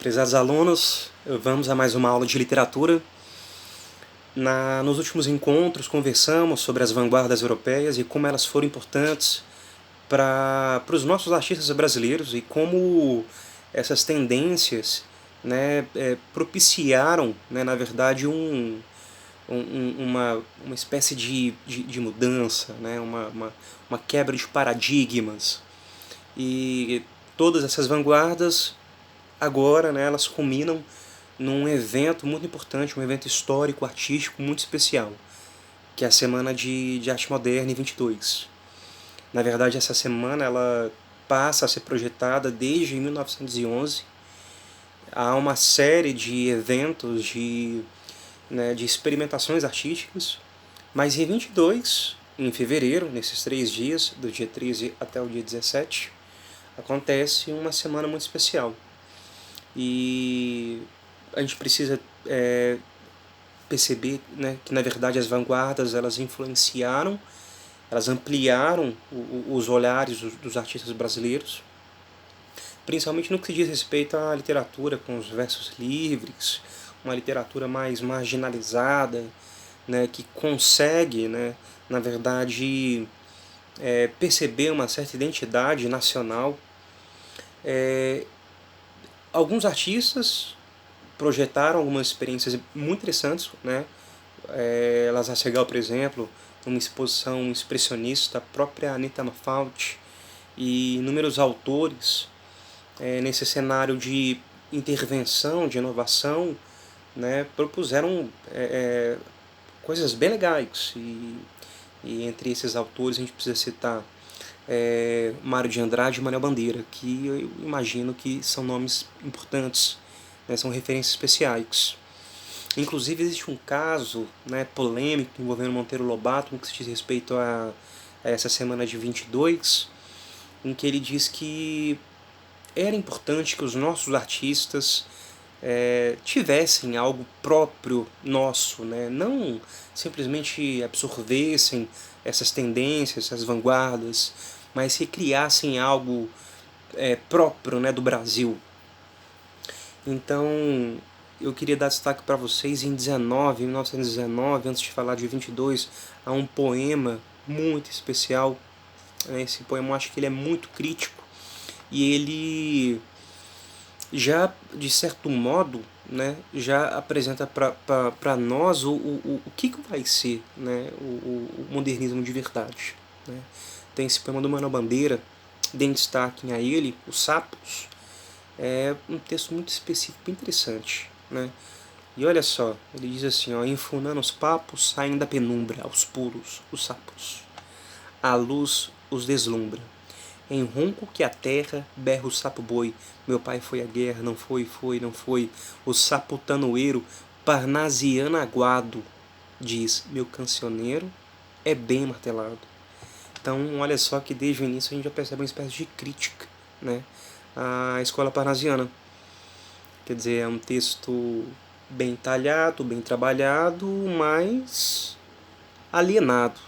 Prezados alunos, vamos a mais uma aula de literatura. Nos últimos encontros conversamos sobre as vanguardas europeias e como elas foram importantes para os nossos artistas brasileiros e como essas tendências, né, propiciaram, né, na verdade, uma espécie de mudança, né, uma quebra de paradigmas. E todas essas vanguardas agora, né, elas culminam num evento muito importante, um evento histórico, artístico muito especial, que é a Semana de Arte Moderna em 22. Na verdade, essa semana ela passa a ser projetada desde 1911. Há uma série de eventos, de experimentações artísticas, mas em 22, em fevereiro, nesses 3 dias, do dia 13 até o dia 17, acontece uma semana muito especial. E a gente precisa perceber, né, que na verdade as vanguardas elas influenciaram, elas ampliaram os olhares dos artistas brasileiros, principalmente no que se diz respeito à literatura com os versos livres, uma literatura mais marginalizada, né, que consegue, né, na verdade, perceber uma certa identidade nacional. Alguns artistas projetaram algumas experiências muito interessantes, né? Lazar Segal, por exemplo, numa exposição expressionista, a própria Anita Malfatti e inúmeros autores nesse cenário de intervenção, de inovação, né, propuseram coisas bem legais. E entre esses autores a gente precisa citar Mário de Andrade e Manuel Bandeira, que eu imagino que são nomes importantes, né, são referências especiais. Inclusive existe um caso, né, polêmico envolvendo Monteiro Lobato no que se diz respeito a essa semana de 22, em que ele diz que era importante que os nossos artistas tivessem algo próprio nosso, né? Não simplesmente absorvessem essas tendências, essas vanguardas, mas que criassem algo próprio, né, do Brasil. Então, eu queria dar destaque para vocês em 1919, antes de falar de 22, há um poema muito especial. Esse poema eu acho que ele é muito crítico e ele já, de certo modo, né, já apresenta para nós o que vai ser, né, o modernismo de verdade. Né? Tem esse poema do Manuel Bandeira, deem destaque a ele, Os Sapos. É um texto muito específico e interessante. Né? E olha só, ele diz assim, ó, enfunando os papos, saem da penumbra, aos pulos, os sapos. A luz os deslumbra. Em ronco que a terra berra o sapo-boi. Meu pai foi à guerra, não foi, não foi. O sapo tanoeiro, parnasiano aguado, diz, meu cancioneiro é bem martelado. Então, olha só que desde o início a gente já percebe uma espécie de crítica, né, à escola parnasiana. Quer dizer, é um texto bem talhado, bem trabalhado, mas alienado.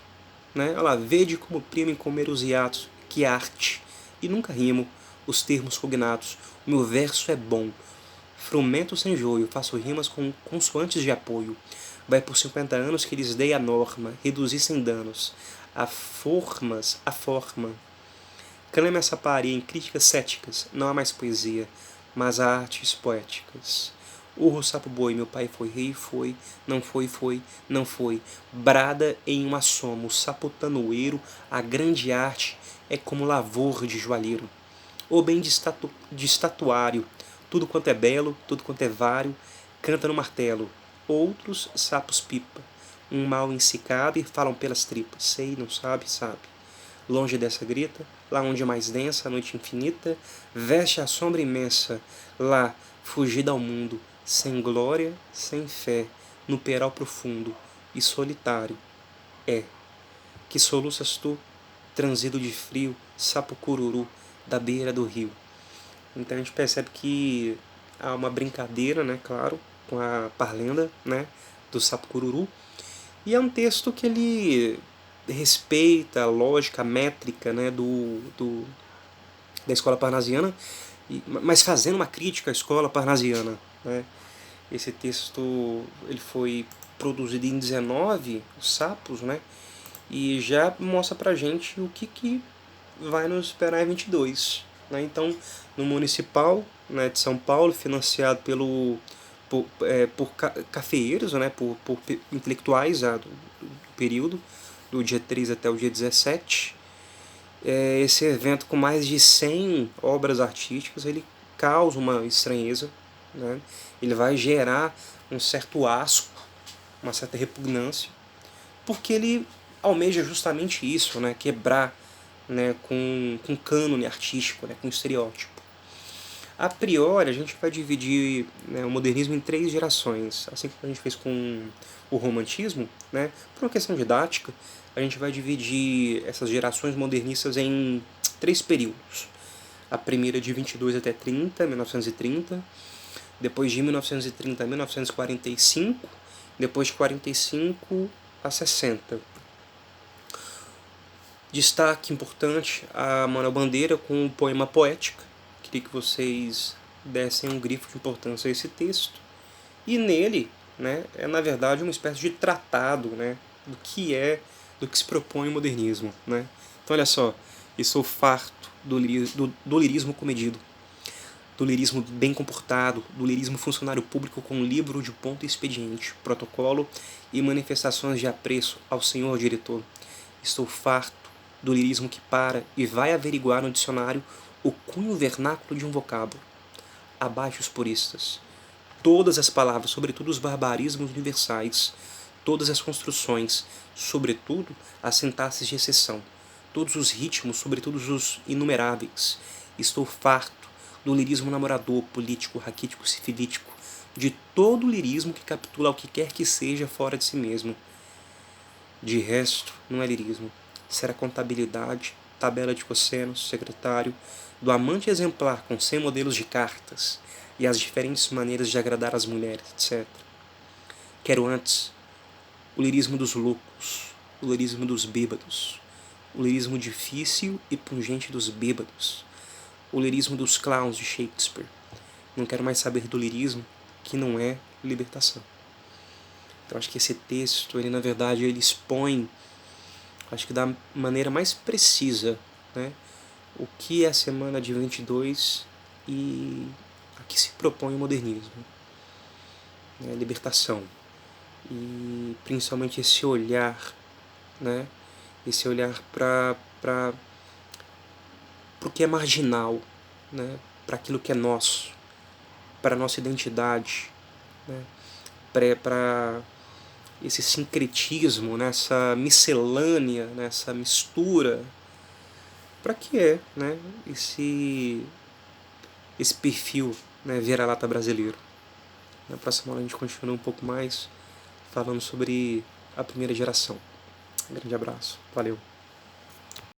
Né? Olha lá, vede como primem comer os hiatos, que arte. E nunca rimo os termos cognatos. O meu verso é bom. Frumento sem joio, faço rimas com consoantes de apoio. Vai por 50 anos que lhes dei a norma, reduzi sem danos. A formas, a forma. Clame essa paria em críticas céticas, não há mais poesia, mas há artes poéticas. Urro sapo boi, meu pai foi rei, foi, não foi, não foi. Brada em uma soma, o sapotanoeiro, a grande arte é como lavor de joalheiro. Ou bem de estatuário, tudo quanto é belo, tudo quanto é vário, canta no martelo. Outros sapos pipa, um mal em si cabe, falam pelas tripas, sei, não sabe, sabe. Longe dessa grita, lá onde é mais densa a noite infinita, veste a sombra imensa, lá, fugida ao mundo, sem glória, sem fé, no peral profundo e solitário. Que soluças tu, transido de frio, sapo cururu, da beira do rio. Então a gente percebe que há uma brincadeira, né, claro, com a parlenda, né, do sapo cururu, e é um texto que ele respeita a lógica, a métrica, né, da escola parnasiana, mas fazendo uma crítica à escola parnasiana, né? Esse texto ele foi produzido em 19, Os Sapos, né? E já mostra pra gente o que vai nos esperar em 22. Né? Então, no Municipal, né, de São Paulo, financiado por cafeeiros, né, por intelectuais do período, do dia 3 até o dia 17, esse evento com mais de 100 obras artísticas, ele causa uma estranheza, né? Ele vai gerar um certo asco, uma certa repugnância, porque ele almeja justamente isso, né? Quebrar, né, com cânone artístico, né, com estereótipo. A priori, a gente vai dividir, né, o modernismo em 3 gerações, assim como a gente fez com o romantismo, né, por uma questão didática, a gente vai dividir essas gerações modernistas em 3 períodos. A primeira de 22 até 30, 1930, depois de 1930 a 1945, depois de 45 a 60. Destaque importante a Manuel Bandeira com o poema Poética. Queria que vocês dessem um grifo de importância a esse texto. E nele, né, é na verdade uma espécie de tratado, né, do que se propõe o modernismo. Né? Então olha só, estou farto do lirismo comedido, do lirismo bem comportado, do lirismo funcionário público com livro de ponto e expediente, protocolo e manifestações de apreço ao senhor diretor. Estou farto do lirismo que para e vai averiguar no dicionário o cunho vernáculo de um vocábulo. Abaixo os puristas. Todas as palavras, sobretudo os barbarismos universais, todas as construções, sobretudo as sintaxes de exceção, todos os ritmos, sobretudo os inumeráveis. Estou farto do lirismo namorador, político, raquítico, sifilítico, de todo o lirismo que capitula ao que quer que seja fora de si mesmo. De resto, não é lirismo. Será contabilidade, tabela de cossenos, secretário, do amante exemplar com 100 modelos de cartas e as diferentes maneiras de agradar as mulheres, etc. Quero antes o lirismo dos loucos, o lirismo dos bêbados, o lirismo difícil e pungente dos bêbados, o lirismo dos clowns de Shakespeare. Não quero mais saber do lirismo que não é libertação. Então acho que esse texto, ele na verdade, ele expõe, acho que da maneira mais precisa, né, o que é a semana de 22 e a que se propõe o modernismo, né, a libertação. E principalmente esse olhar, né, esse olhar para o que é marginal, né, para aquilo que é nosso, para a nossa identidade, né, para esse sincretismo, nessa miscelânea, nessa mistura, para que é, né, esse perfil, né, vira-lata brasileiro. Na próxima aula a gente continua um pouco mais falando sobre a primeira geração. Um grande abraço, valeu!